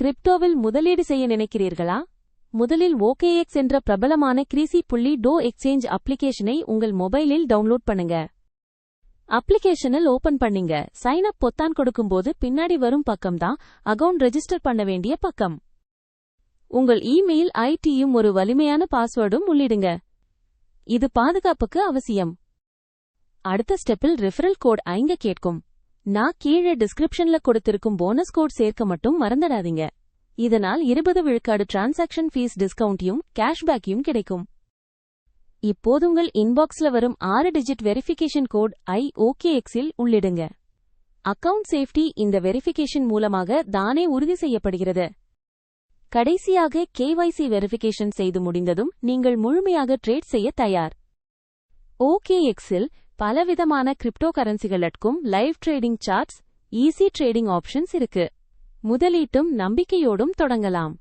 கிரிப்டோவில் முதலீடு செய்ய நினைக்கிறீர்களா? முதலில் OKX என்ற பிரபலமான கிரிசி.டோ எக்ஸ்சேஞ்ச் அப்ளிகேஷனை உங்கள் மொபைலில் டவுன்லோட் பண்ணுங்க. அப்ளிகேஷனில் ஓபன் பண்ணீங்க. சைன் அப் பொத்தான் கொடுக்கும்போது பின்னாடி வரும் பக்கம் தான் அக்கவுண்ட் ரெஜிஸ்டர் பண்ண வேண்டிய பக்கம். உங்கள் இமெயில் ஐடியும் ஒரு வலிமையான பாஸ்வேர்டும் உள்ளிடுங்க. இது பாதுகாப்புக்கு அவசியம். அடுத்த ஸ்டெப்பில் ரெஃபரல் கோட் ஐங்க கேட்கும். நான் கீழே டிஸ்கிரிப்ஷன்ல கொடுத்திருக்கும் போனஸ் கோட் சேர்க்க மட்டும் மறந்துடாதீங்க. இதனால் 20 விழுக்காடு டிரான்சாக்ஷன் ஃபீஸ் டிஸ்கவுண்ட்டையும் கேஷ்பேக்கையும் கிடைக்கும். இப்போது உங்கள் இன்பாக்ஸ்ல வரும் 6 டிஜிட் வெரிஃபிகேஷன் கோட் OKXஇல் உள்ளிடுங்க. அக்கவுண்ட் சேஃப்டி இந்த வெரிஃபிகேஷன் மூலமாக தானே உறுதி செய்யப்படுகிறது. கடைசியாக KYC வெரிஃபிகேஷன் செய்து முடிந்ததும் நீங்கள் முழுமையாக ட்ரேட் செய்ய தயார். OKXஇல் பலவிதமான கிரிப்டோ கரன்சிகளுக்கும் live trading charts, easy trading options இருக்கு. முதலீட்டும் நம்பிக்கையோடும் தொடங்கலாம்.